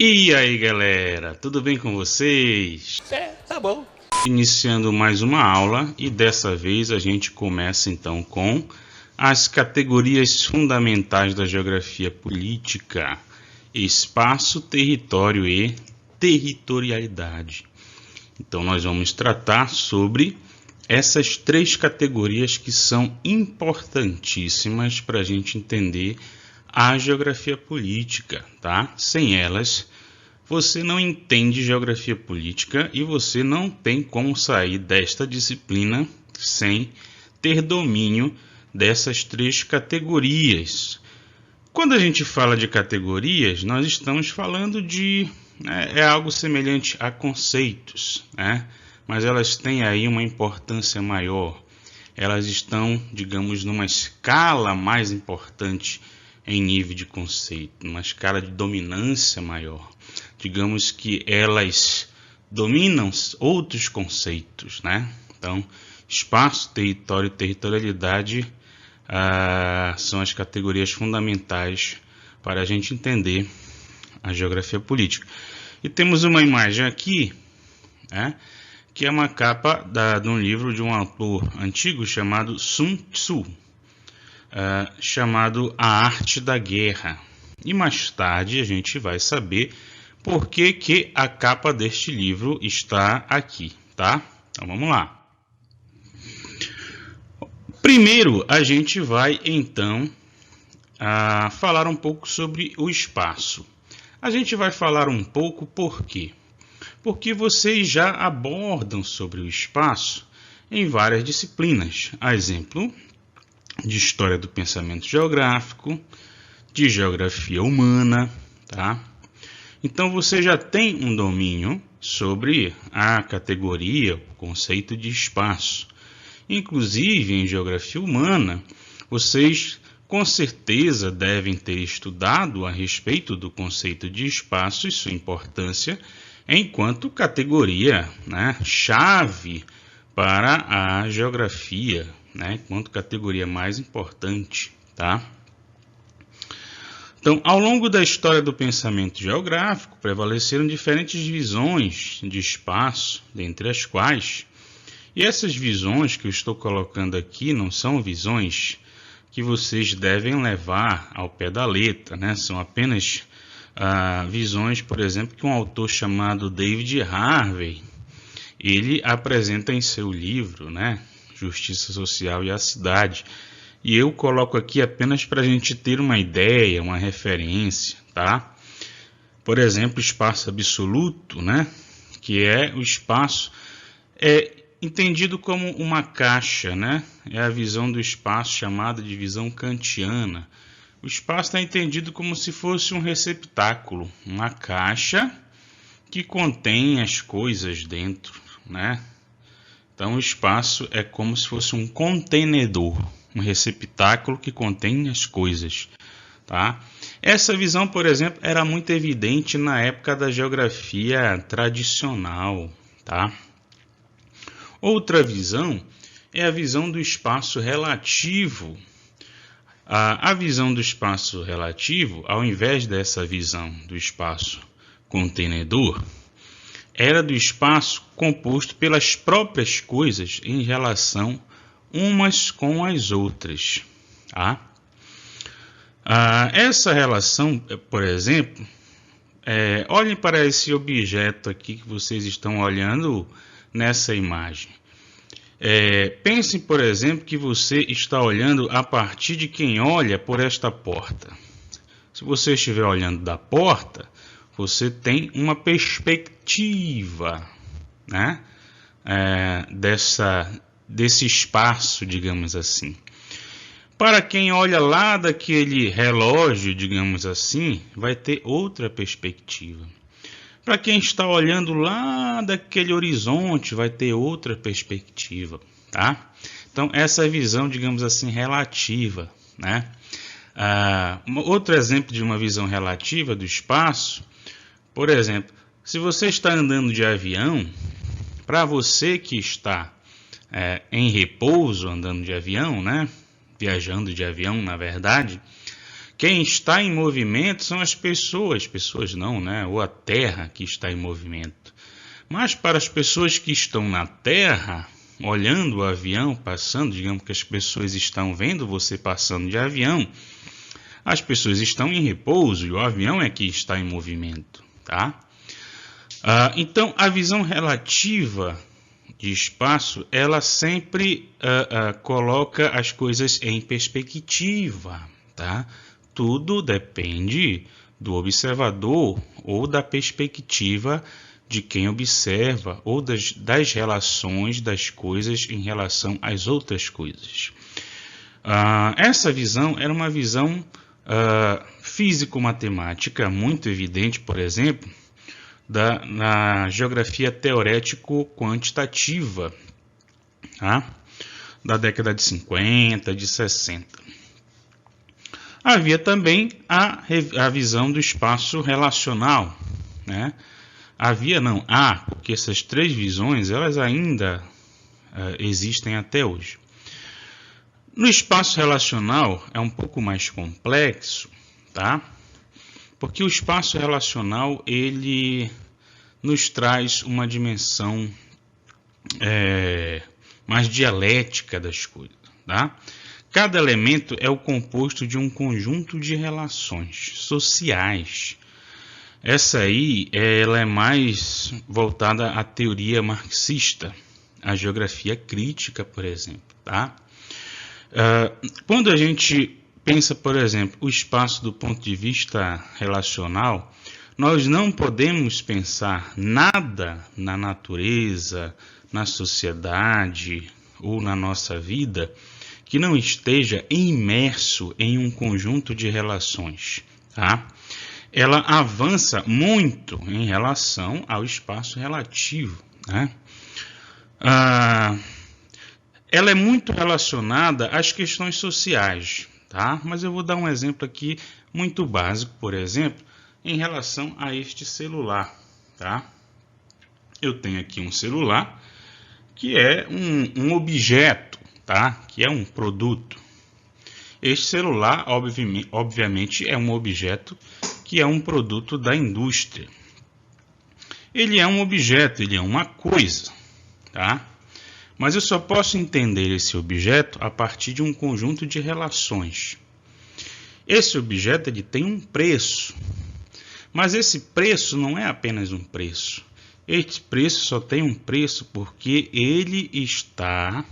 E aí galera, tudo bem com vocês? Tá bom. Iniciando mais uma aula e dessa vez a gente começa então com as categorias fundamentais da geografia política: espaço, território e territorialidade. Então nós vamos tratar sobre essas três categorias que são importantíssimas para a gente entender a geografia política, tá? Sem elas, você não entende geografia política e você não tem como sair desta disciplina sem ter domínio dessas três categorias. Quando a gente fala de categorias, nós estamos falando de algo semelhante a conceitos, né? Mas elas têm aí uma importância maior. Elas estão, digamos, numa escala mais importante em nível de conceito, numa escala de dominância maior. Digamos que elas dominam outros conceitos, né? Então, espaço, território e territorialidade são as categorias fundamentais para a gente entender a geografia política. E temos uma imagem aqui, né, que é uma capa de um livro de um autor antigo chamado Sun Tzu, chamado A Arte da Guerra. E mais tarde a gente vai saber por que a capa deste livro está aqui, tá? Então vamos lá. Primeiro a gente vai então falar um pouco sobre o espaço. A gente vai falar um pouco por quê? Porque vocês já abordam sobre o espaço em várias disciplinas. A exemplo de História do Pensamento Geográfico, de Geografia Humana, tá? Então você já tem um domínio sobre a categoria, o conceito de espaço. Inclusive em Geografia Humana, vocês com certeza devem ter estudado a respeito do conceito de espaço e sua importância enquanto categoria, né, chave para a geografia, né, enquanto categoria mais importante, tá? Então, ao longo da história do pensamento geográfico, prevaleceram diferentes visões de espaço, dentre as quais, e essas visões que eu estou colocando aqui não são visões que vocês devem levar ao pé da letra, né? São apenas visões, por exemplo, que um autor chamado David Harvey, ele apresenta em seu livro, né, Justiça Social e a Cidade. E eu coloco aqui apenas para a gente ter uma ideia, uma referência, tá? Por exemplo, espaço absoluto, né, que é o espaço entendido como uma caixa, né? É a visão do espaço chamada de visão kantiana. O espaço está entendido como se fosse um receptáculo, uma caixa que contém as coisas dentro, né? Então o espaço é como se fosse um contenedor, um receptáculo que contém as coisas, tá? Essa visão, por exemplo, era muito evidente na época da geografia tradicional, tá? Outra visão é a visão do espaço relativo. A visão do espaço relativo, ao invés dessa visão do espaço contenedor, era do espaço composto pelas próprias coisas em relação umas com as outras. Tá? Essa relação, por exemplo, olhem para esse objeto aqui que vocês estão olhando nessa imagem. Pensem, por exemplo, que você está olhando a partir de quem olha por esta porta. Se você estiver olhando da porta, você tem uma perspectiva, né, desse espaço, digamos assim. Para quem olha lá daquele relógio, digamos assim, vai ter outra perspectiva. Para quem está olhando lá daquele horizonte, vai ter outra perspectiva, tá? Então, essa visão, digamos assim, relativa, né? Outro exemplo de uma visão relativa do espaço, por exemplo, se você está andando de avião, para você que está em repouso andando de avião, né? Viajando de avião, na verdade, Quem está em movimento são as pessoas não, né? Ou a Terra que está em movimento. Mas para as pessoas que estão na Terra, olhando o avião passando, digamos que as pessoas estão vendo você passando de avião, as pessoas estão em repouso e o avião é que está em movimento, tá? Então, a visão relativa de espaço, ela sempre coloca as coisas em perspectiva, tá? Tudo depende do observador ou da perspectiva de quem observa ou das relações das coisas em relação às outras coisas. Essa visão era uma visão físico-matemática muito evidente, por exemplo, na geografia teorético-quantitativa, tá? Da década de 50, de 60. Havia também a visão do espaço relacional, né? Há, porque essas três visões elas ainda existem até hoje. No espaço relacional é um pouco mais complexo, tá? Porque o espaço relacional ele nos traz uma dimensão mais dialética das coisas, tá? Cada elemento é o composto de um conjunto de relações sociais. Essa aí ela é mais voltada à teoria marxista, à geografia crítica, por exemplo, tá? Quando a gente pensa, por exemplo, o espaço do ponto de vista relacional, nós não podemos pensar nada na natureza, na sociedade ou na nossa vida que não esteja imerso em um conjunto de relações, tá? Ela avança muito em relação ao espaço relativo, né? Ela é muito relacionada às questões sociais, tá? Mas eu vou dar um exemplo aqui muito básico, por exemplo, em relação a este celular, tá? Eu tenho aqui um celular que é um objeto, tá? Que é um produto. Este celular, obviamente, é um objeto que é um produto da indústria. Ele é um objeto, ele é uma coisa, tá? Mas eu só posso entender esse objeto a partir de um conjunto de relações. Esse objeto ele tem um preço, mas esse preço não é apenas um preço. Esse preço só tem um preço porque ele está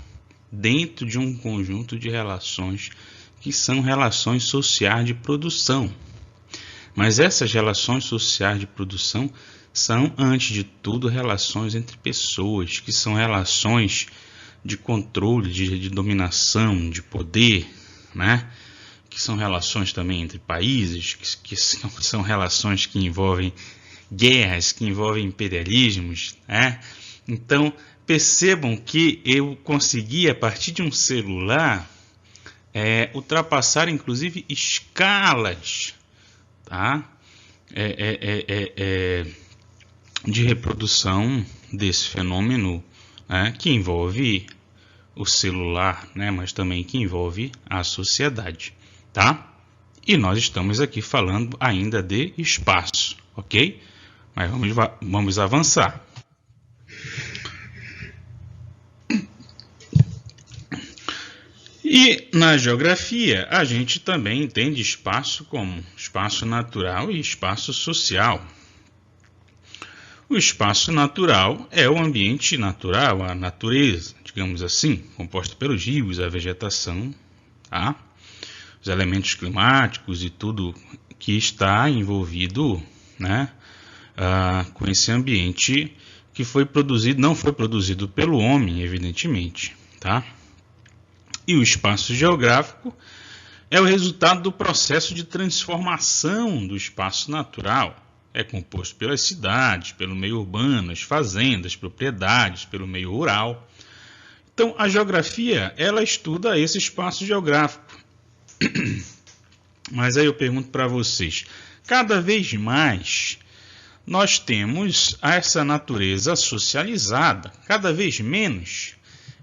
dentro de um conjunto de relações que são relações sociais de produção. Mas essas relações sociais de produção são, antes de tudo, relações entre pessoas, que são relações de controle, de dominação, de poder, né? Que são relações também entre países, que são relações que envolvem guerras, que envolvem imperialismos, né? Então, percebam que eu consegui, a partir de um celular, ultrapassar, inclusive, escalas, tá? De reprodução desse fenômeno, né? Que envolve o celular, né? Mas também que envolve a sociedade, tá? E nós estamos aqui falando ainda de espaço, ok? Mas vamos avançar. E na geografia, a gente também entende espaço como espaço natural e espaço social. O espaço natural é o ambiente natural, a natureza, digamos assim, composta pelos rios, a vegetação, tá? Os elementos climáticos e tudo que está envolvido, né, com esse ambiente que não foi produzido pelo homem, evidentemente, tá? E o espaço geográfico é o resultado do processo de transformação do espaço natural. É composto pelas cidades, pelo meio urbano, as fazendas, propriedades, pelo meio rural. Então, a geografia, ela estuda esse espaço geográfico. Mas aí eu pergunto para vocês, cada vez mais nós temos essa natureza socializada, cada vez menos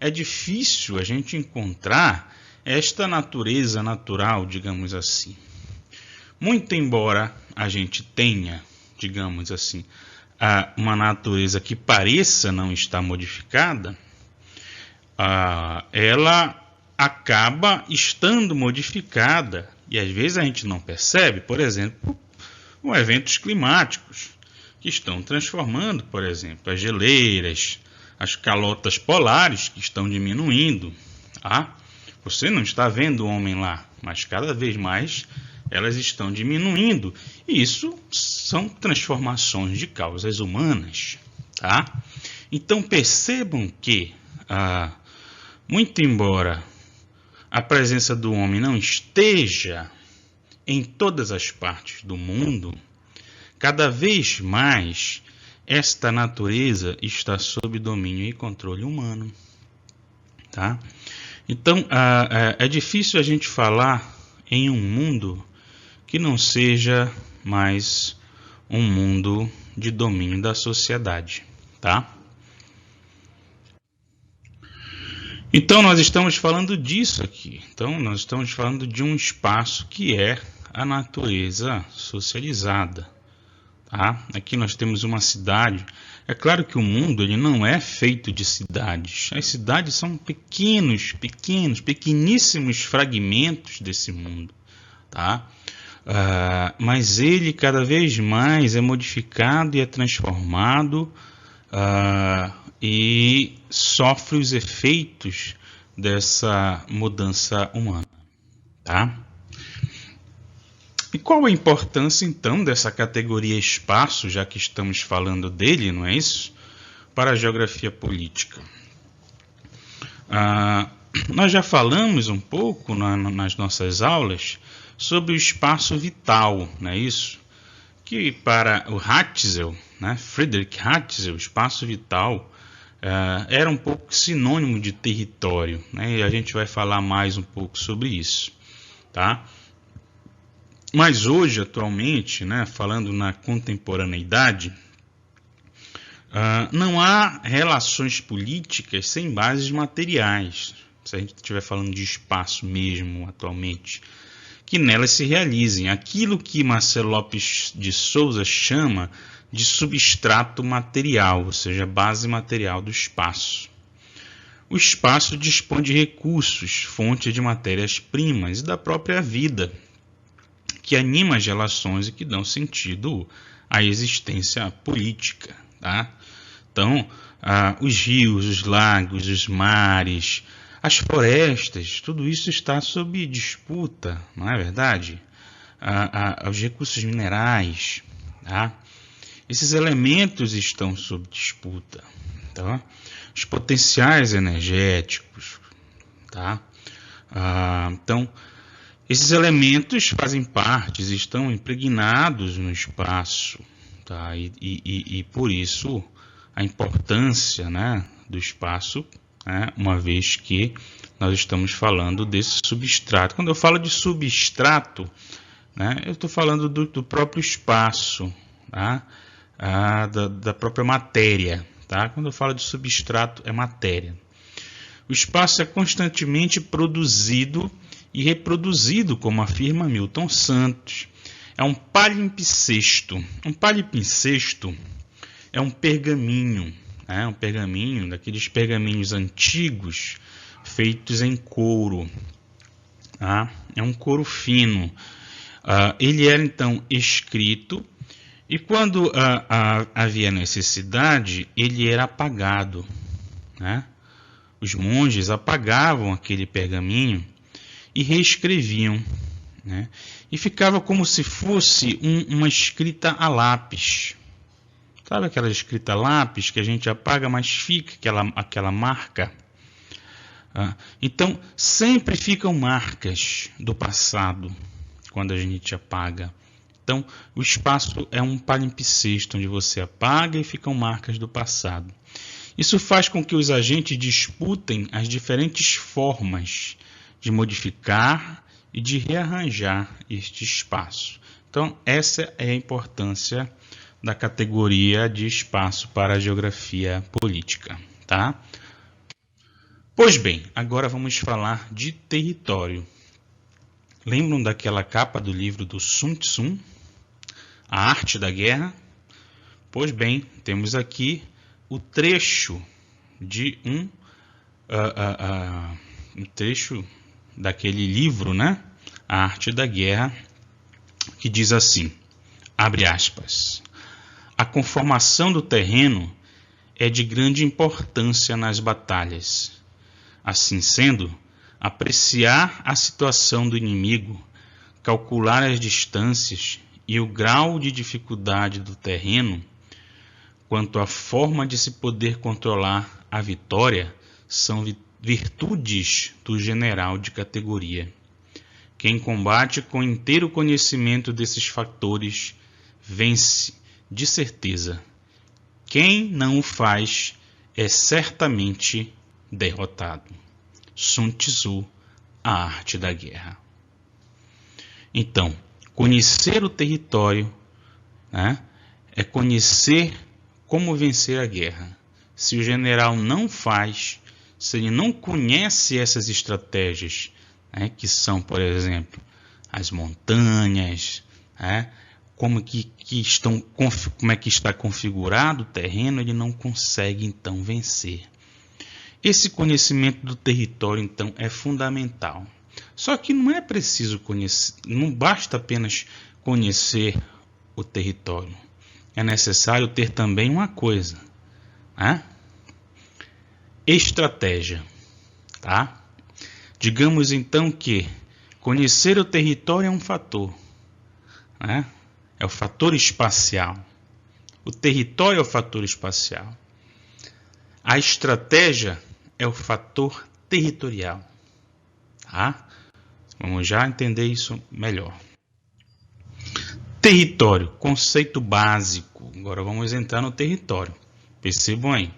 é difícil a gente encontrar esta natureza natural, digamos assim. Muito embora a gente tenha, digamos assim, uma natureza que pareça não estar modificada, ela acaba estando modificada e às vezes a gente não percebe, por exemplo, com eventos climáticos que estão transformando, por exemplo, as geleiras, as calotas polares que estão diminuindo. Tá? Você não está vendo o homem lá, mas cada vez mais elas estão diminuindo. E isso são transformações de causas humanas. Tá? Então percebam que, muito embora a presença do homem não esteja em todas as partes do mundo, cada vez mais esta natureza está sob domínio e controle humano. Tá? Então, é difícil a gente falar em um mundo que não seja mais um mundo de domínio da sociedade. Tá? Então, nós estamos falando disso aqui. Então, nós estamos falando de um espaço que é a natureza socializada. Tá? Aqui nós temos uma cidade. É claro que o mundo ele não é feito de cidades. As cidades são pequeníssimos fragmentos desse mundo. Tá? Mas ele cada vez mais é modificado e é transformado e sofre os efeitos dessa mudança humana. Tá? E qual a importância, então, dessa categoria espaço, já que estamos falando dele, não é isso? Para a geografia política. Nós já falamos um pouco nas nossas aulas sobre o espaço vital, não é isso? Que para o Hatzel, né, Friedrich Hatzel, o espaço vital era um pouco sinônimo de território, né? E a gente vai falar mais um pouco sobre isso. Tá? Mas hoje, atualmente, né, falando na contemporaneidade, não há relações políticas sem bases materiais, se a gente estiver falando de espaço mesmo atualmente, que nelas se realizem aquilo que Marcelo Lopes de Souza chama de substrato material, ou seja, base material do espaço. O espaço dispõe de recursos, fonte de matérias-primas e da própria vida, que anima as relações e que dão sentido à existência política. Tá? Então, os rios, os lagos, os mares, as florestas, tudo isso está sob disputa, não é verdade? Os recursos minerais, tá? Esses elementos estão sob disputa. Tá? Os potenciais energéticos. Tá? Então, esses elementos fazem parte, estão impregnados no espaço, tá? E por isso a importância, né, do espaço, né, uma vez que nós estamos falando desse substrato. Quando eu falo de substrato, né, eu estou falando do próprio espaço, tá? Da própria matéria. Tá? Quando eu falo de substrato, é matéria. O espaço é constantemente produzido e reproduzido, como afirma Milton Santos. É um palimpsesto. Um palimpsesto é um pergaminho, né? Um pergaminho, daqueles pergaminhos antigos feitos em couro. Tá? É um couro fino. Ele era então escrito e quando havia necessidade, ele era apagado. Né? Os monges apagavam aquele pergaminho e reescreviam, né? E ficava como se fosse uma escrita a lápis. Sabe aquela escrita a lápis que a gente apaga, mas fica aquela marca? Então, sempre ficam marcas do passado quando a gente apaga. Então, o espaço é um palimpsesto, onde você apaga e ficam marcas do passado. Isso faz com que os agentes disputem as diferentes formas de modificar e de rearranjar este espaço. Então, essa é a importância da categoria de espaço para a geografia política. Tá? Pois bem, agora vamos falar de território. Lembram daquela capa do livro do Sun Tzu, A Arte da Guerra? Pois bem, temos aqui o trecho de um trecho daquele livro, né? A Arte da Guerra, que diz assim, abre aspas, a conformação do terreno é de grande importância nas batalhas. Assim sendo, apreciar a situação do inimigo, calcular as distâncias e o grau de dificuldade do terreno, quanto à forma de se poder controlar a vitória, são virtudes do general de categoria. Quem combate com inteiro conhecimento desses fatores vence, de certeza. Quem não o faz é certamente derrotado. Sun Tzu, A Arte da Guerra. Então, conhecer o território, né, é conhecer como vencer a guerra. Se o general não faz, se ele não conhece essas estratégias, né, que são, por exemplo, as montanhas, né, como é que está configurado o terreno, ele não consegue então vencer. Esse conhecimento do território então é fundamental. Só que não é preciso conhecer, não basta apenas conhecer o território. É necessário ter também uma coisa, né? Estratégia, tá? Digamos então que conhecer o território é um fator, né? É o fator espacial. O território é o fator espacial. A estratégia é o fator territorial. Tá? Vamos já entender isso melhor. Território, conceito básico. Agora vamos entrar no território. Percebam aí.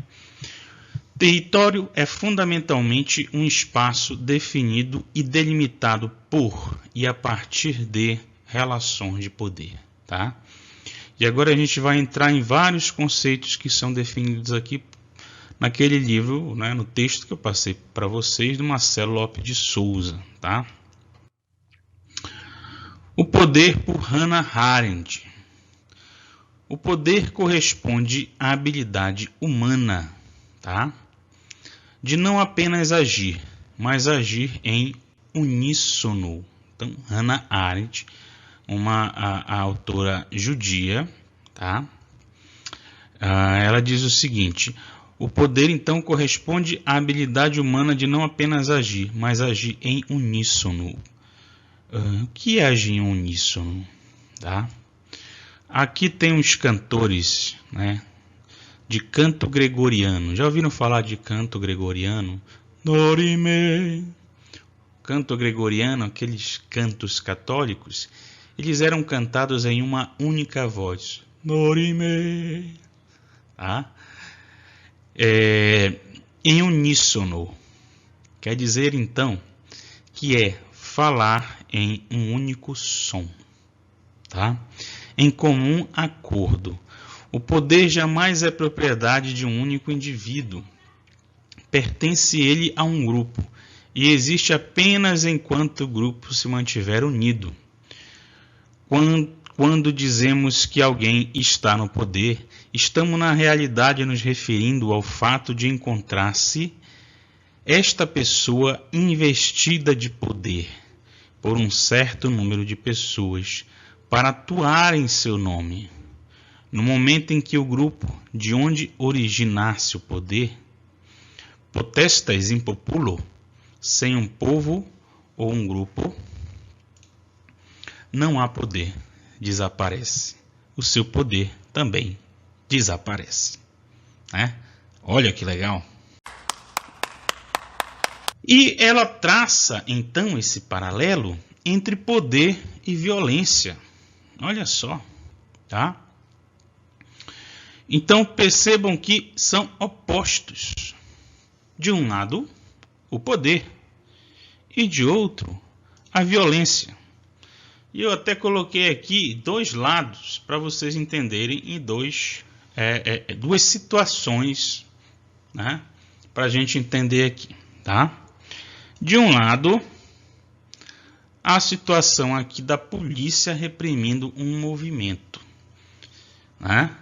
Território é fundamentalmente um espaço definido e delimitado por e a partir de relações de poder. Tá? E agora a gente vai entrar em vários conceitos que são definidos aqui naquele livro, né, no texto que eu passei para vocês, do Marcelo Lopes de Souza. Tá? O poder por Hannah Arendt. O poder corresponde à habilidade humana, tá? De não apenas agir, mas agir em uníssono. Então, Hannah Arendt, a autora judia, tá? Ela diz o seguinte: o poder então corresponde à habilidade humana de não apenas agir, mas agir em uníssono. O que é agir em uníssono? Tá? Aqui tem uns cantores, né, de canto gregoriano. Já ouviram falar de canto gregoriano? Dorime. Canto gregoriano, aqueles cantos católicos, eles eram cantados em uma única voz. Dorime. Tá? Em uníssono. Quer dizer então que é falar em um único som, tá? Em comum acordo. O poder jamais é propriedade de um único indivíduo. Pertence ele a um grupo e existe apenas enquanto o grupo se mantiver unido. Quando dizemos que alguém está no poder, estamos na realidade nos referindo ao fato de encontrar-se esta pessoa investida de poder por um certo número de pessoas para atuar em seu nome. No momento em que o grupo de onde originasse o poder, potestas in populo, sem um povo ou um grupo, não há poder, desaparece. O seu poder também desaparece. Né? Olha que legal! E ela traça, então, esse paralelo entre poder e violência. Olha só, tá? Então, percebam que são opostos. De um lado, o poder, e de outro, a violência. E eu até coloquei aqui dois lados para vocês entenderem em duas situações, né? Para a gente entender aqui, tá? De um lado, a situação aqui da polícia reprimindo um movimento, né?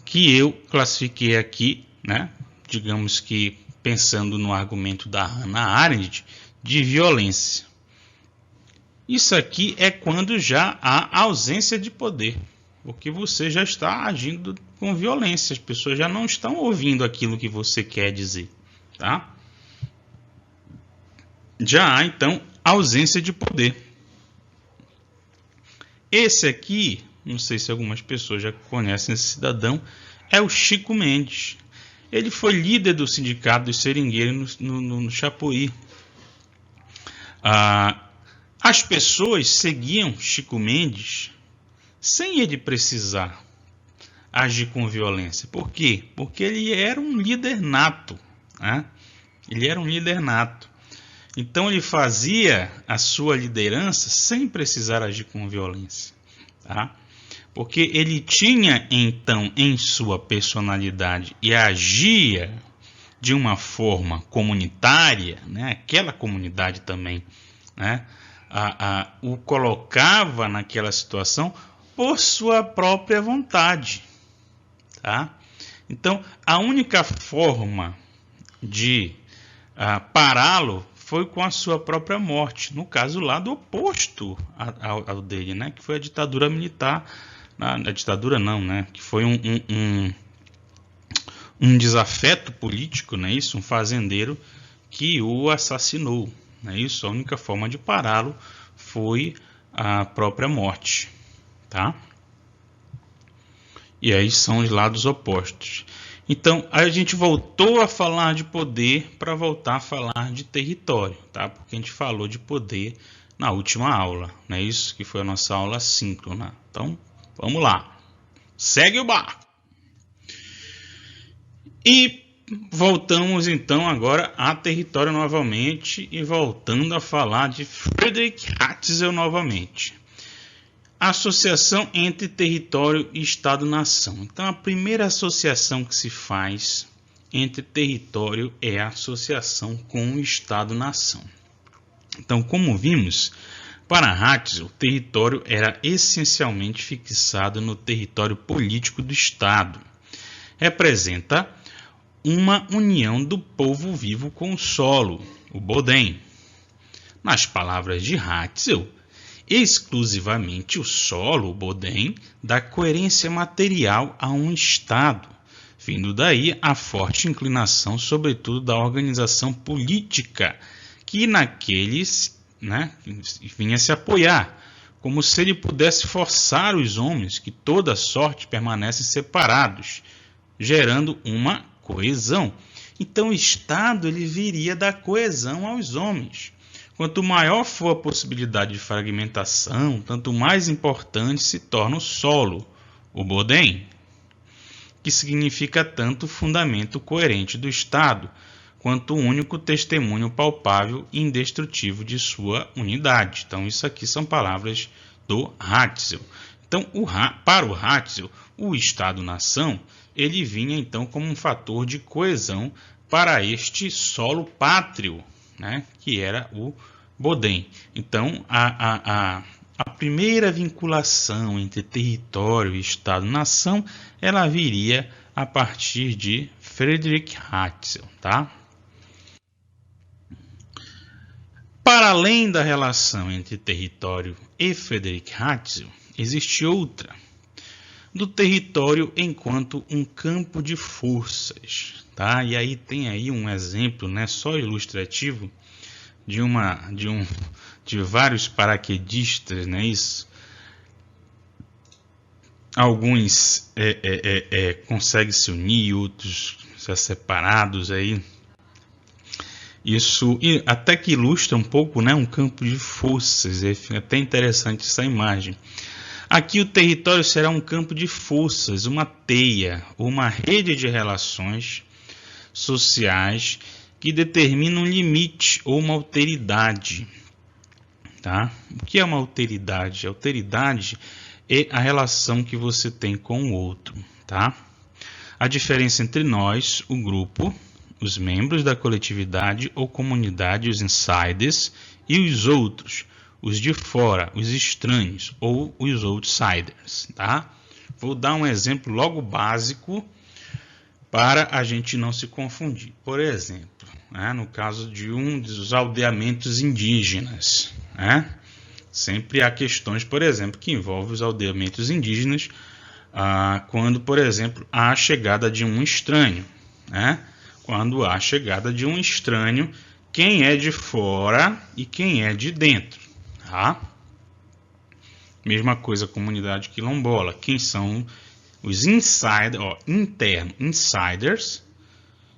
Que eu classifiquei aqui, né? Digamos que pensando no argumento da Hannah Arendt, de violência. Isso aqui é quando já há ausência de poder, porque você já está agindo com violência, as pessoas já não estão ouvindo aquilo que você quer dizer, tá? Já há, então, ausência de poder. Esse aqui, não sei se algumas pessoas já conhecem esse cidadão, é o Chico Mendes. Ele foi líder do sindicato dos seringueiros no Chapuí. As pessoas seguiam Chico Mendes sem ele precisar agir com violência. Por quê? Porque ele era um líder nato, né? Ele era um líder nato. Então ele fazia a sua liderança sem precisar agir com violência, tá? Porque ele tinha então em sua personalidade e agia de uma forma comunitária, né? Aquela comunidade também, né? O colocava naquela situação por sua própria vontade, tá? Então a única forma de pará-lo foi com a sua própria morte, no caso lá do oposto ao dele, né? Que foi a ditadura militar. A ditadura não, né? Que foi um desafeto político, né? Isso, um fazendeiro que o assassinou, né? Isso, a única forma de pará-lo foi a própria morte, tá? E aí são os lados opostos. Então, a gente voltou a falar de poder para voltar a falar de território, tá? Porque a gente falou de poder na última aula, não é isso? Que foi a nossa aula síncrona. Então, vamos lá. Segue o barco. E voltamos então agora a território novamente e voltando a falar de Friedrich Hatzel novamente. Associação entre território e Estado-nação. Então, a primeira associação que se faz entre território é a associação com o Estado-nação. Então, como vimos, para Hatzel, o território era essencialmente fixado no território político do Estado. Representa uma união do povo vivo com o solo, o Bodem. Nas palavras de Hatzel, exclusivamente o solo, o Bodem, dá coerência material a um Estado, vindo daí a forte inclinação, sobretudo, da organização política, que naqueles, né, vinha se apoiar, como se ele pudesse forçar os homens, que toda sorte permanecem separados, gerando uma coesão. Então o Estado ele viria da coesão aos homens. Quanto maior for a possibilidade de fragmentação, tanto mais importante se torna o solo, o Bodem, que significa tanto o fundamento coerente do Estado, quanto o único testemunho palpável e indestrutível de sua unidade. Então, isso aqui são palavras do Hatzel. Então, para o Hatzel, o Estado-nação, ele vinha então como um fator de coesão para este solo pátrio, né, que era o Bodem. Então, a primeira vinculação entre território e Estado-nação, ela viria a partir de Friedrich Hatzel, tá? Para além da relação entre território e Friedrich Hatzel, existe outra, do território enquanto um campo de forças, tá? E aí tem aí um exemplo, né, só ilustrativo de vários paraquedistas, né? Isso. Alguns conseguem se unir, outros já separados aí. Isso até que ilustra um pouco, né, um campo de forças. É até interessante essa imagem. Aqui o território será um campo de forças, uma teia, uma rede de relações sociais que determina um limite ou uma alteridade. Tá? O que é uma alteridade? A alteridade é a relação que você tem com o outro. Tá? A diferença entre nós, o grupo, os membros da coletividade ou comunidade, os insiders, e os outros, os de fora, os estranhos ou os outsiders, tá? Vou dar um exemplo logo básico para a gente não se confundir. Por exemplo, né, no caso de um dos aldeamentos indígenas, né, sempre há questões, por exemplo, que envolvem os aldeamentos indígenas, quando, por exemplo, há a chegada de um estranho, né? Quando há a chegada de um estranho, quem é de fora e quem é de dentro, tá? Mesma coisa, comunidade quilombola, quem são os insiders, interno, insiders,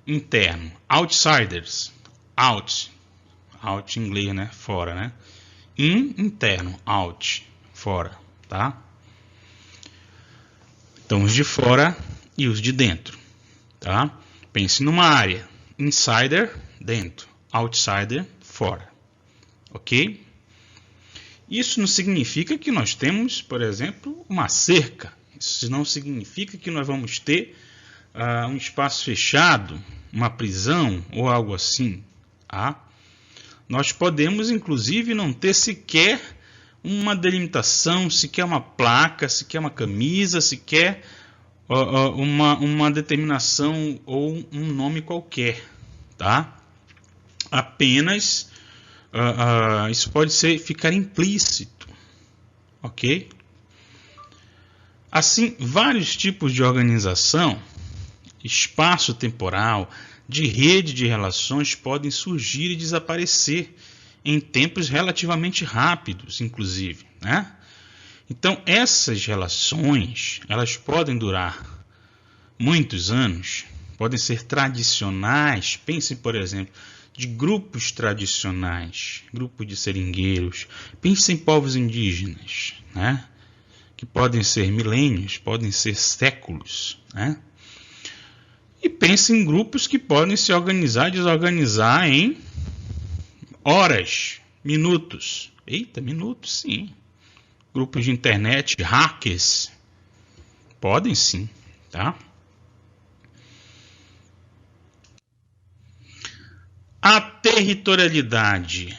interno, outsiders, out em inglês, né? Fora, né? Interno, out, fora, tá? Então, os de fora e os de dentro, tá? Pense numa área, insider, dentro, outsider, fora, ok? Isso não significa que nós temos, por exemplo, uma cerca. Isso não significa que nós vamos ter um espaço fechado, uma prisão ou algo assim, tá? Nós podemos, inclusive, não ter sequer uma delimitação, sequer uma placa, sequer uma camisa, sequer uma determinação ou um nome qualquer, tá? Apenas isso pode ficar implícito, ok? Assim, vários tipos de organização, espaço temporal, de rede de relações podem surgir e desaparecer em tempos relativamente rápidos, inclusive, né? Então, essas relações, elas podem durar muitos anos, podem ser tradicionais. Pense, por exemplo, de grupos tradicionais, grupos de seringueiros. Pense em povos indígenas, né? Que podem ser milênios, podem ser séculos, né? E pense em grupos que podem se organizar e desorganizar em horas, minutos. Eita, minutos, sim. Grupos de internet, hackers, podem sim, tá? A territorialidade,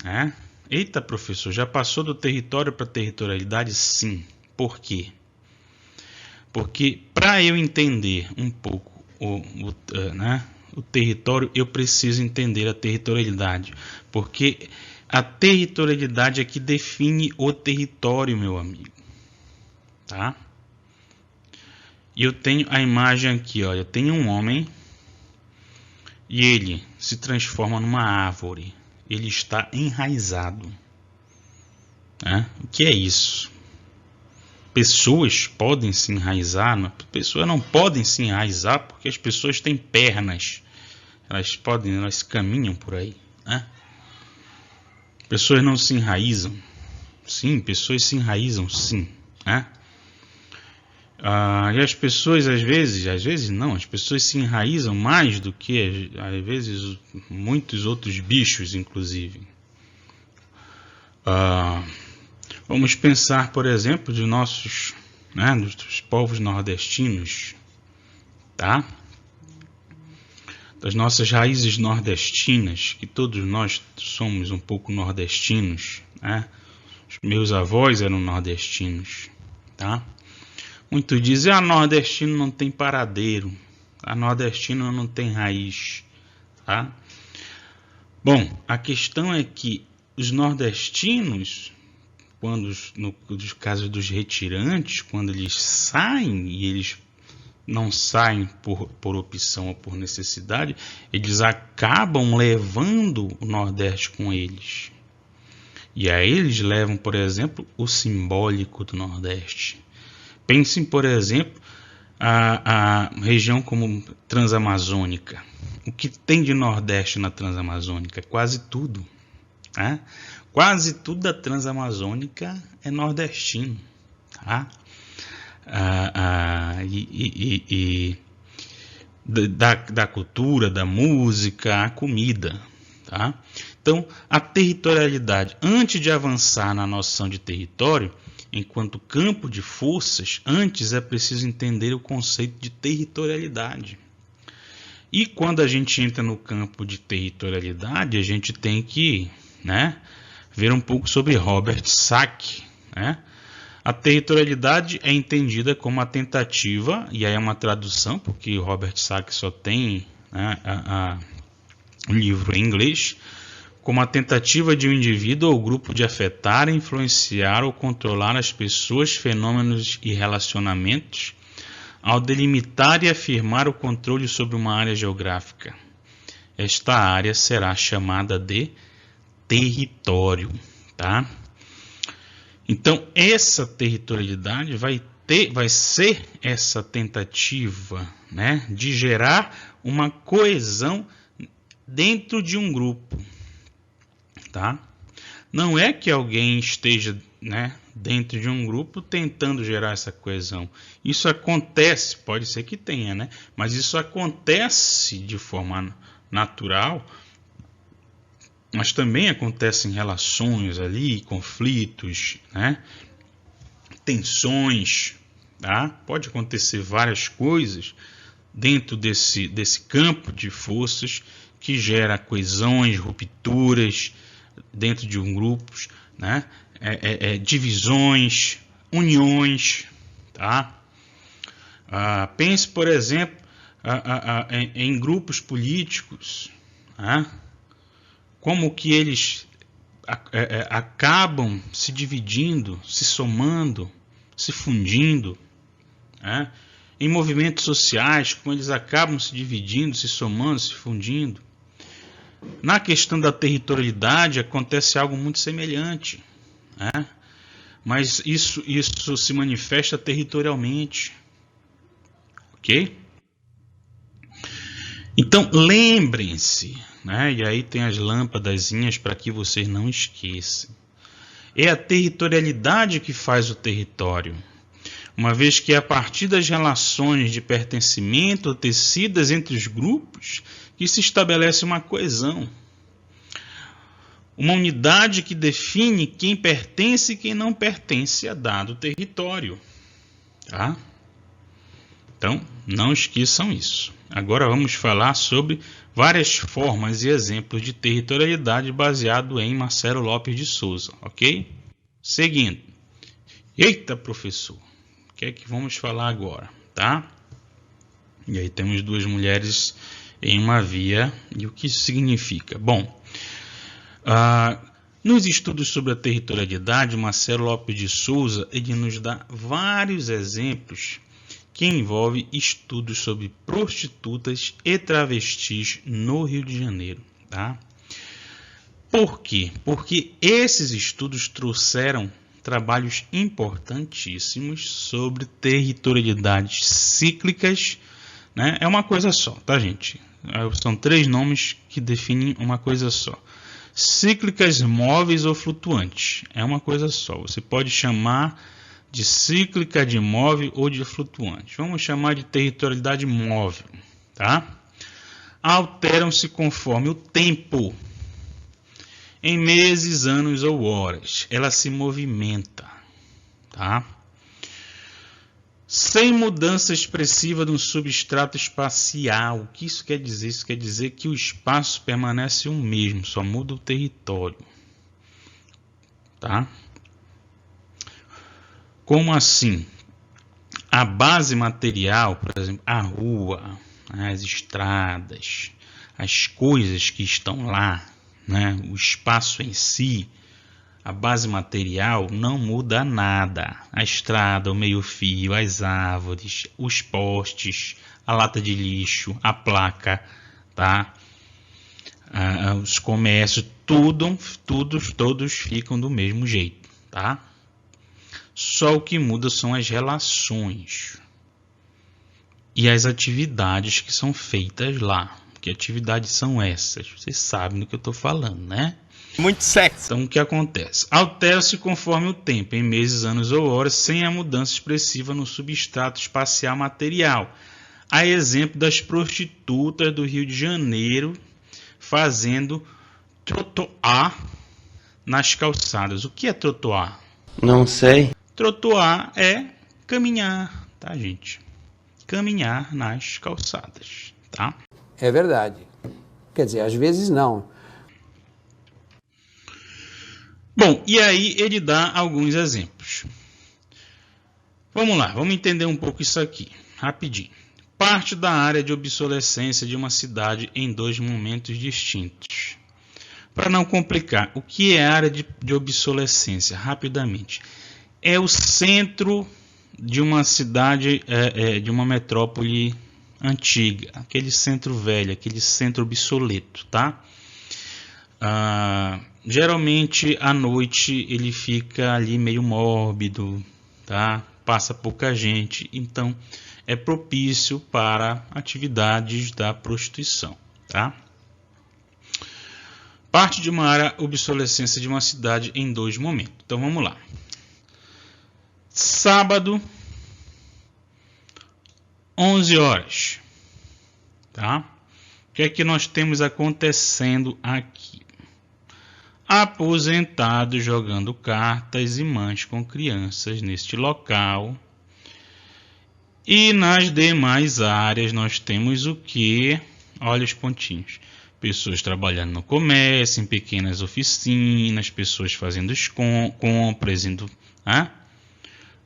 né? Eita, professor, já passou do território para a territorialidade? Sim. Por quê? Porque para eu entender um pouco o território, eu preciso entender a territorialidade. Porque a territorialidade é que define o território, meu amigo. Tá? E eu tenho a imagem aqui, olha. Eu tenho um homem e ele se transforma numa árvore. Ele está enraizado. Né? O que é isso? Pessoas podem se enraizar, pessoas não podem se enraizar porque as pessoas têm pernas, elas caminham por aí, né? Pessoas não se enraizam, sim, pessoas se enraizam, sim, né? E as pessoas às vezes não, as pessoas se enraizam mais do que às vezes muitos outros bichos, inclusive. Vamos pensar, por exemplo, de nossos, né, dos povos nordestinos, tá? Das nossas raízes nordestinas, que todos nós somos um pouco nordestinos, né? Os meus avós eram nordestinos, tá? Muitos dizem, nordestino não tem paradeiro, nordestino não tem raiz, tá? Bom, a questão é que os nordestinos, no caso dos retirantes, quando eles saem, e eles não saem por opção ou por necessidade, eles acabam levando o Nordeste com eles. E aí eles levam, por exemplo, o simbólico do Nordeste. Pensem, por exemplo, a região como Transamazônica. O que tem de Nordeste na Transamazônica? Quase tudo, né? Quase tudo da Transamazônica é nordestino, tá? Da cultura, da música, a comida, tá? Então, a territorialidade, antes de avançar na noção de território, enquanto campo de forças, antes é preciso entender o conceito de territorialidade. E quando a gente entra no campo de territorialidade, a gente tem que, né, ver um pouco sobre Robert Sachs, né? A territorialidade é entendida como a tentativa, e aí é uma tradução, porque o Robert Sachs só tem, né, o livro em inglês, como a tentativa de um indivíduo ou grupo de afetar, influenciar ou controlar as pessoas, fenômenos e relacionamentos, ao delimitar e afirmar o controle sobre uma área geográfica. Esta área será chamada de território, tá? Então, essa territorialidade vai ser essa tentativa, né, de gerar uma coesão dentro de um grupo, tá? Não é que alguém esteja, né, dentro de um grupo tentando gerar essa coesão. Isso acontece, pode ser que tenha, né? Mas isso acontece de forma natural, mas também acontece em relações ali, conflitos, né? Tensões, tá? Pode acontecer várias coisas dentro desse campo de forças que gera coesões, rupturas dentro de um grupo, né? Divisões, uniões, tá? Pense, por exemplo, em grupos políticos, tá? Como que eles acabam se dividindo, se somando, se fundindo, né? Em movimentos sociais, como eles acabam se dividindo, se somando, se fundindo. Na questão da territorialidade acontece algo muito semelhante, né? Mas isso se manifesta territorialmente, ok? Então lembrem-se, né? E aí tem as lâmpadazinhas para que vocês não esqueçam. É a territorialidade que faz o território, uma vez que é a partir das relações de pertencimento tecidas entre os grupos que se estabelece uma coesão. Uma unidade que define quem pertence e quem não pertence a dado território, tá? Então, não esqueçam isso. Agora vamos falar sobre várias formas e exemplos de territorialidade baseado em Marcelo Lopes de Souza, ok? Seguindo. Eita, professor, o que é que vamos falar agora, tá? E aí temos duas mulheres em uma via, e o que isso significa? Bom, nos estudos sobre a territorialidade, Marcelo Lopes de Souza ele nos dá vários exemplos que envolvem estudos sobre prostitutas e travestis no Rio de Janeiro, tá? Por quê? Porque esses estudos trouxeram trabalhos importantíssimos sobre territorialidades cíclicas, né? É uma coisa só, tá, gente? São 3 nomes que definem uma coisa só. Cíclicas móveis ou flutuantes. É uma coisa só. Você pode chamar de cíclica, de móvel ou de flutuante. Vamos chamar de territorialidade móvel, tá? Alteram-se conforme o tempo. Em meses, anos ou horas. Ela se movimenta, tá? Sem mudança expressiva no substrato espacial. O que isso quer dizer? Isso quer dizer que o espaço permanece o mesmo, só muda o território, tá? Como assim? A base material, por exemplo, a rua, as estradas, as coisas que estão lá, né? O espaço em si, a base material não muda nada. A estrada, o meio-fio, as árvores, os postes, a lata de lixo, a placa, tá? Os comércios, todos ficam do mesmo jeito, tá? Só o que muda são as relações e as atividades que são feitas lá. Que atividades são essas? Vocês sabem do que eu estou falando, né? Muito sexy. Então, o que acontece? Altera-se conforme o tempo, em meses, anos ou horas, sem a mudança expressiva no substrato espacial material. A exemplo das prostitutas do Rio de Janeiro fazendo trotoar nas calçadas. O que é trotoar? Não sei. Trotoar é caminhar, tá, gente? Caminhar nas calçadas, tá? É verdade. Quer dizer, às vezes não. Bom, e aí ele dá alguns exemplos. Vamos lá, vamos entender um pouco isso aqui, rapidinho. Parte da área de obsolescência de uma cidade em 2 momentos distintos. Para não complicar, o que é área de obsolescência? Rapidamente. É o centro de uma cidade, de uma metrópole antiga, aquele centro velho, aquele centro obsoleto, tá? Geralmente à noite ele fica ali meio mórbido, tá? Passa pouca gente, então é propício para atividades da prostituição, tá? Parte de uma área obsolescência de uma cidade em 2 momentos. Então vamos lá. Sábado, 11 horas, tá? O que é que nós temos acontecendo aqui? Aposentado jogando cartas e mães com crianças neste local. E nas demais áreas nós temos o que? Olha os pontinhos. Pessoas trabalhando no comércio, em pequenas oficinas, pessoas fazendo compras, indo,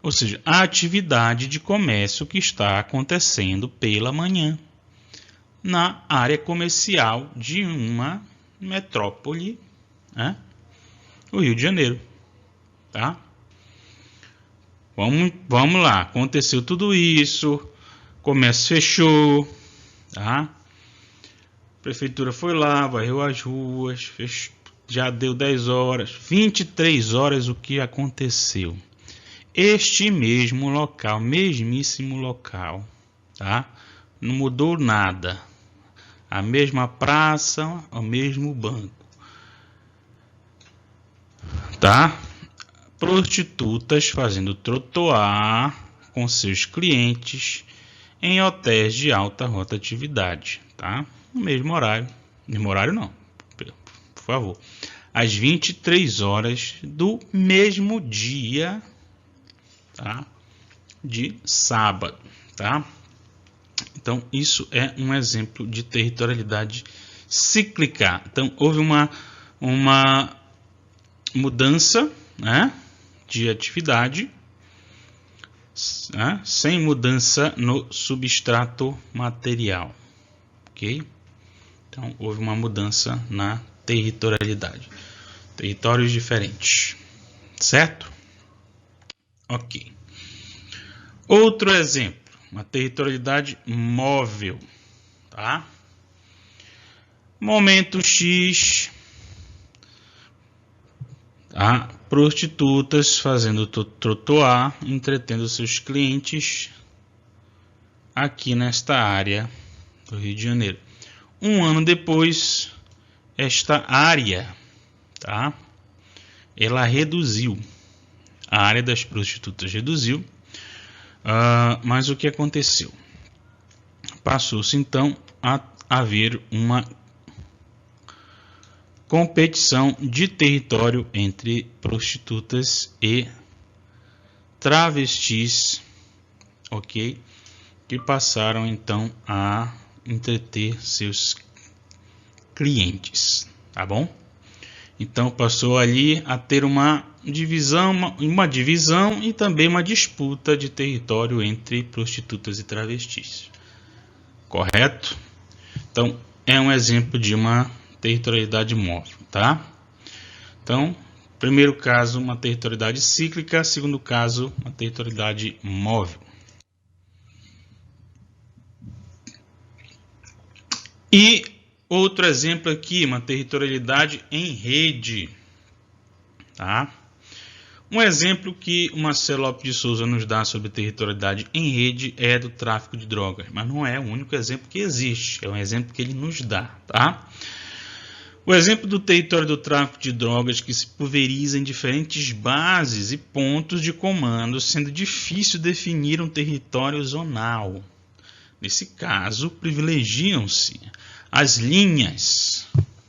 ou seja, a atividade de comércio que está acontecendo pela manhã na área comercial de uma metrópole, o Rio de Janeiro, tá? Vamos lá, aconteceu tudo isso, comércio fechou, tá? A prefeitura foi lá, varreu as ruas, já deu 10 horas, 23 horas o que aconteceu? Este mesmo local, mesmíssimo local, tá? Não mudou nada. A mesma praça, o mesmo banco, tá? Prostitutas fazendo trotoar com seus clientes em hotéis de alta rotatividade, tá? No mesmo horário. Mesmo horário não, por favor. Às 23 horas do mesmo dia, tá? De sábado, tá? Então, isso é um exemplo de territorialidade cíclica. Então, houve uma mudança, de atividade, sem mudança no substrato material, ok? Então, houve uma mudança na territorialidade. Territórios diferentes, certo? Ok. Outro exemplo, uma territorialidade móvel, tá? Momento X, tá? Prostitutas fazendo trotoar, entretendo seus clientes aqui nesta área do Rio de Janeiro. Um ano depois, esta área, tá? Ela reduziu, a área das prostitutas reduziu, mas o que aconteceu? Passou-se então a haver uma competição de território entre prostitutas e travestis, ok? Que passaram então a entreter seus clientes, tá bom? Então passou ali a ter uma divisão e também uma disputa de território entre prostitutas e travestis, correto? Então é um exemplo de uma territorialidade móvel, tá? Então, primeiro caso, uma territorialidade cíclica, segundo caso, uma territorialidade móvel. E outro exemplo aqui, uma territorialidade em rede, tá? Um exemplo que o Marcelo Lopes de Souza nos dá sobre territorialidade em rede é do tráfico de drogas, mas não é o único exemplo que existe, é um exemplo que ele nos dá, tá? O exemplo do território do tráfico de drogas que se pulveriza em diferentes bases e pontos de comando, sendo difícil definir um território zonal. Nesse caso, privilegiam-se as linhas.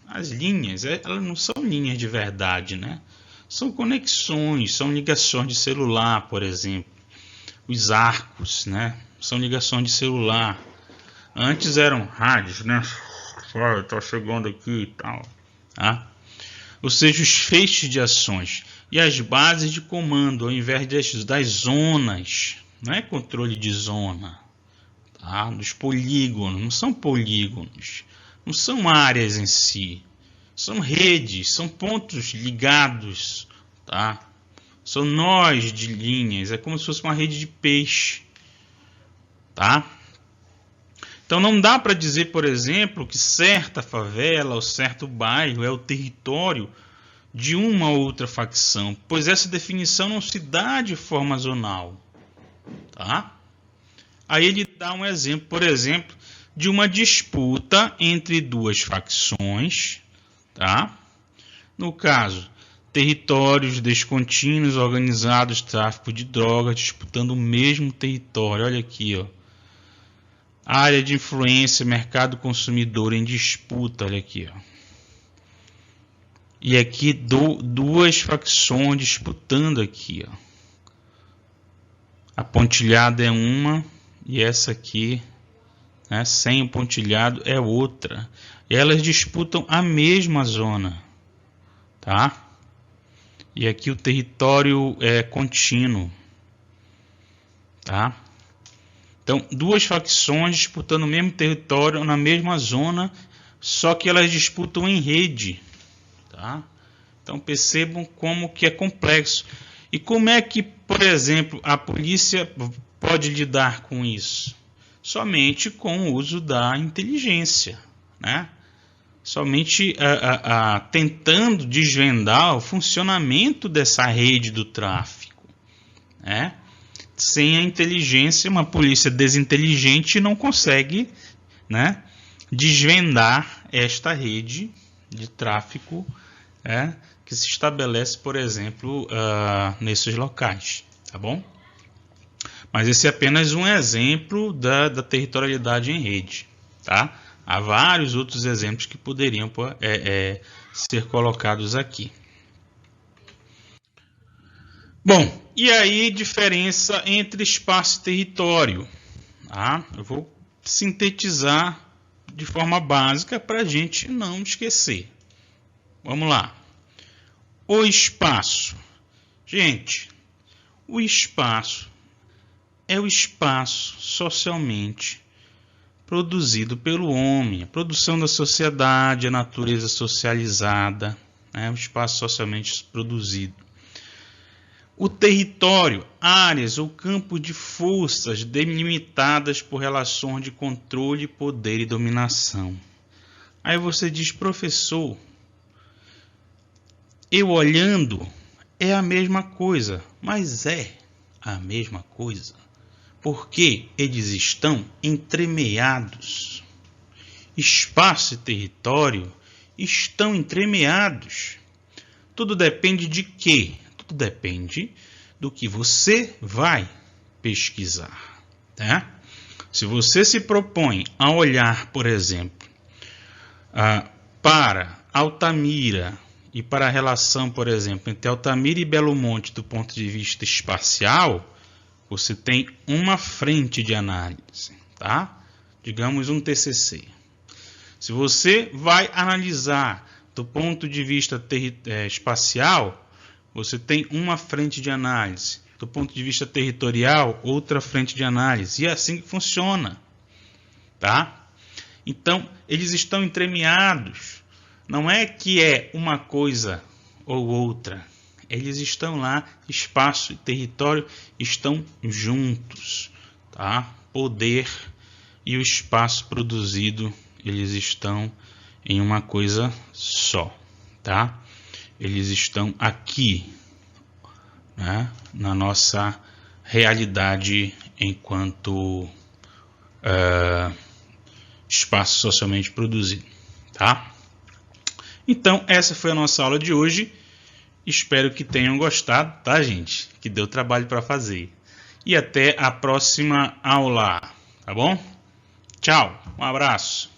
As linhas, elas não são linhas de verdade, né? São conexões, são ligações de celular, por exemplo. Os arcos, né? São ligações de celular. Antes eram rádios, né? Tá chegando aqui e tal, tá? ou seja, os feixes de ações e as bases de comando, ao invés das zonas. Não é controle de zona, tá? Dos polígonos, não são polígonos, não são áreas em si, são redes, são pontos ligados, tá? São nós de linhas, é como se fosse uma rede de peixe, tá? Então não dá para dizer, por exemplo, que certa favela ou certo bairro é o território de uma ou outra facção, pois essa definição não se dá de forma zonal, tá? Aí ele dá um exemplo, por exemplo, de uma disputa entre duas facções, tá? No caso, territórios descontínuos organizados, tráfico de drogas, disputando o mesmo território. Olha aqui, ó. Área de influência, mercado consumidor em disputa, olha aqui, ó. E aqui duas facções disputando aqui, ó. A pontilhada é uma e essa aqui, né, sem o pontilhado, é outra. E elas disputam a mesma zona, tá? E aqui o território é contínuo, tá? Então, duas facções disputando o mesmo território na mesma zona, só que elas disputam em rede, tá? Então, percebam como que é complexo. E como é que, por exemplo, a polícia pode lidar com isso? Somente com o uso da inteligência, né? Somente tentando desvendar o funcionamento dessa rede do tráfico, né? Sem a inteligência, uma polícia desinteligente não consegue, né, desvendar esta rede de tráfico, que se estabelece, por exemplo, nesses locais, tá bom? Mas esse é apenas um exemplo da territorialidade em rede, tá? Há vários outros exemplos que poderiam ser colocados aqui. Bom, e aí diferença entre espaço e território, tá? Eu vou sintetizar de forma básica para a gente não esquecer. Vamos lá. O espaço. Gente, o espaço é o espaço socialmente produzido pelo homem, a produção da sociedade, a natureza socializada, o espaço socialmente produzido. O território, áreas ou campo de forças delimitadas por relações de controle, poder e dominação. Aí você diz, professor, eu olhando é a mesma coisa, mas é a mesma coisa, porque eles estão entremeados. Espaço e território estão entremeados. Tudo depende de quê? Tudo depende do que você vai pesquisar, tá? Se você se propõe a olhar, por exemplo, para Altamira e para a relação, por exemplo, entre Altamira e Belo Monte do ponto de vista espacial, você tem uma frente de análise, tá? Digamos um TCC. Se você vai analisar do ponto de vista espacial, você tem uma frente de análise. Do ponto de vista territorial, outra frente de análise. E é assim que funciona, tá? Então, eles estão entremeados. Não é que é uma coisa ou outra. Eles estão lá, espaço e território estão juntos, tá? Poder e o espaço produzido, eles estão em uma coisa só, tá? Eles estão aqui, né, na nossa realidade enquanto espaço socialmente produzido, tá? Então, essa foi a nossa aula de hoje. Espero que tenham gostado, tá, gente? Que deu trabalho para fazer. E até a próxima aula, tá bom? Tchau, um abraço.